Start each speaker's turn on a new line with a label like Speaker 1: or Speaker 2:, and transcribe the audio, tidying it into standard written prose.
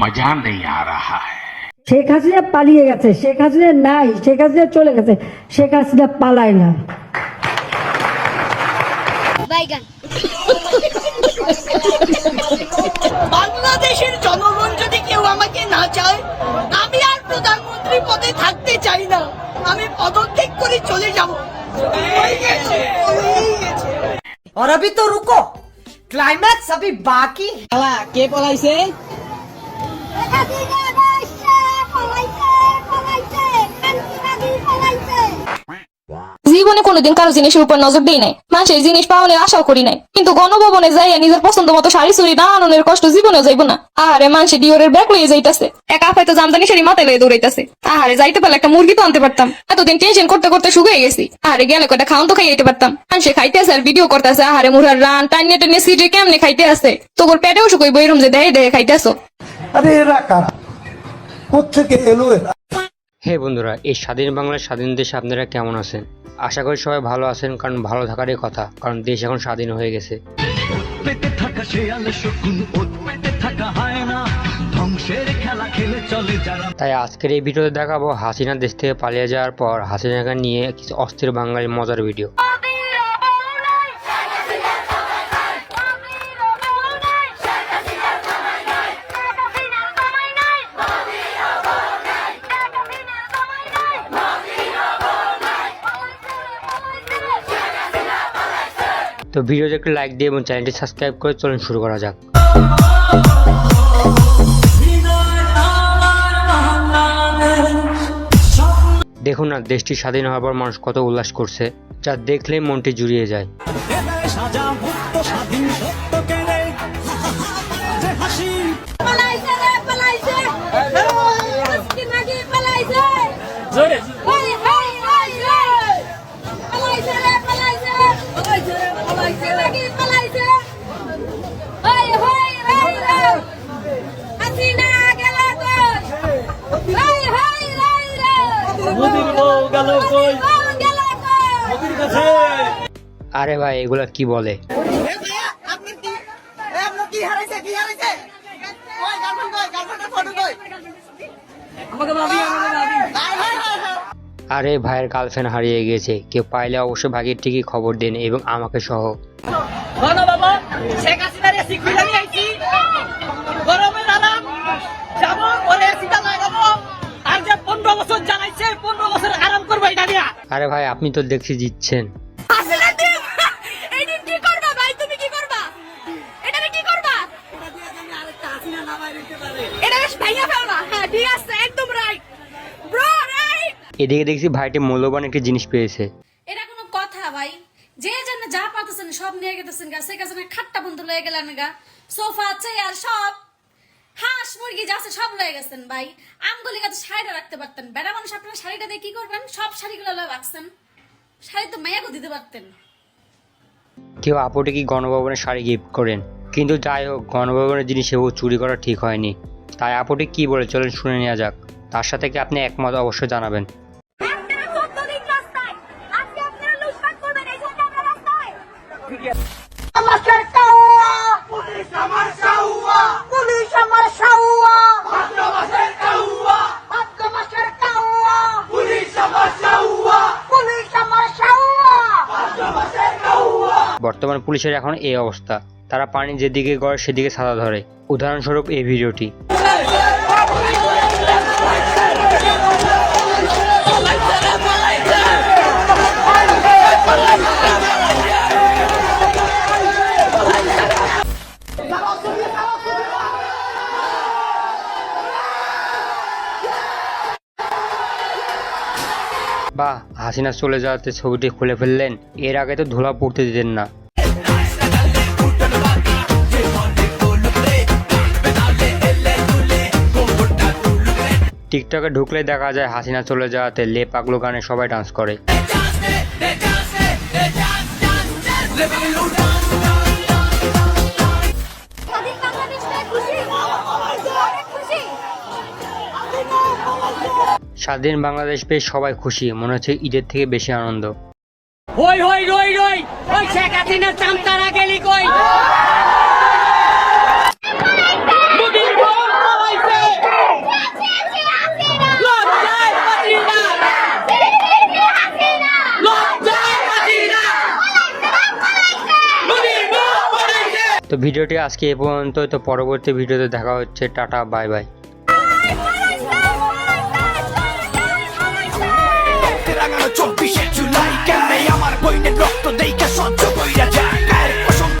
Speaker 1: मजा नहीं आ रहा है।
Speaker 2: শেখ হাসিনা পালিয়ে গেছে, শেখ হাসিনা নাই, শেখ হাসিনা চলে গেছে, শেখ হাসিনা পালায় না।
Speaker 3: বাংলাদেশের জনগণ যদি কেউ আমাকে না চায়, আমি আর প্রধানমন্ত্রী পদে থাকতে চাই না, আমি পদত্যাগ করে চলে যাব।
Speaker 4: और अभी तो रुको, क्लाइमैक्स अभी बाकी।
Speaker 3: কে পলাইছে?
Speaker 5: জীবনে কোনোদিন কারো জিনিসের উপর নজর দেই নাই, মানুষের জিনিস পাওয়ানোর আশাও করি নাই, কিন্তু গণভবনে যাইয়া নিজের পছন্দ মতো শাড়ি চুরি না আননের কষ্ট জীবনে যাইব না। আহারে মানুষে ডিওরের ব্যাগ লইয়ে যাইতাছে, এক আফাই তো জামদানি শাড়ি মাথায় লইয়ে দৌড়াইতাছে। আহারে যাইতে পারলে একটা মুরগি তো আনতে পারতাম, এতদিন টেনশন করতে করতে শুকিয়ে গেছি। আহারে গেলে কটা খাওন তো খাইতে পারতাম। মানুষে খাইতে আছে আর ভিডিও করতেছে, আহারে মুরার রান টানিয়ে টানিয়ে সিটে কেমনে খাইতে আছে, তোর পেটেও শুকইব এরম যে দেহে দেহে খাইতেছো।
Speaker 6: আরে এরা কারা, কোত্থেকে এলো এরা?
Speaker 7: হে বন্ধুরা, এই স্বাধীন বাংলার স্বাধীন দেশে আপনারা কেমন আছেন? আশা করি সবাই ভালো আছেন, কারণ ভালো থাকারই কথা, কারণ দেশ এখন স্বাধীন হয়ে গেছে। তাই আজকের এই ভিডিওতে দেখাবো হাসিনা দেশ থেকে পালিয়ে যাওয়ার পর হাসিনাকে নিয়ে কিছু অস্থির বাঙালির মজার ভিডিও। তো ভিডিওতে একটু লাইক দিয়ে এবং চ্যানেলটি সাবস্ক্রাইব করে চলুন শুরু করা যাক। দেখুন না, দেশটি স্বাধীন হওয়ার পর মানুষ কত উল্লাস করছে, যা দেখলেই মনটি জুড়িয়ে যায়। আরে ভাই, এগুলা কি বলে? আরে ভাইয়ের গার্লফ্রেন্ড হারিয়ে গেছে, কেউ পাইলে অবশ্যই ভাগের ঠিকই খবর দেন এবং আমাকে সহ। আরে ভাই, আপনি তো দেখছি জিতছেন। এদিকে দেখছি ভাইটি মূল্যবান একটি জিনিস পেয়েছে।
Speaker 8: এটা কোনো কথা ভাই? যে জন্য যা পাতেছেন সব নিয়ে গেতেছেন গা, সে কাছে খাট্টা বন্ধ লয়ে গেলেন গা, সোফা চেয়ার সব, হাঁস মুরগি যা আছে সব লয়ে গেছেন ভাই। আমগুলি কাছে শাড়িটা রাখতে পারতেন, বেড়া মানুষ আপনারা শাড়িটা দিয়ে কি করবেন? সব শাড়িগুলো লয়ে রাখছেন, শাড়ি তো মেয়াকে দিতে পারতেন।
Speaker 7: কেউ আপুটি কি গণভবনের শাড়ি গিফট করেন, কিন্তু যাই হোক, গণভবনের জিনিস সেও চুরি করা ঠিক হয়নি। তাই আপুটি কি বলে চলেন শুনে নেওয়া যাক, তার সাথে কি আপনি একমত অবশ্যই জানাবেন। বর্তমান পুলিশের এখন এই অবস্থা, তারা পানি যেদিকে গড়ে সেদিকে ছাতা ধরে। উদাহরণস্বরূপ এই ভিডিওটি। বাহ, হাসিনা চলে যাওয়াতে ছবিটি খুলে ফেললেন, এর আগে তো ধুলা পড়তে দিতেন না। টিকটকে ঢুকলে দেখা যায় হাসিনা চলে যাওয়াতে লে পাগলো গানে সবাই ডান্স করে। স্বাধীন বাংলাদেশ পেয়ে সবাই খুশি, মনে হচ্ছে ঈদের থেকে বেশি আনন্দ।
Speaker 3: হই হই রই রই, ওই শেখ হাসিনা চামচারা গেলি কই? মুদির বউ পালাইছে,
Speaker 7: ভিডিওটি আজকে এ পর্যন্ত, তো পরবর্তী ভিডিওতে দেখা হচ্ছে। Tata, bye bye.
Speaker 1: রাঙানো 24শে জুলাই কেমনে আমার বইনের রক্ত দেইখা সহ্য কইরা যায়।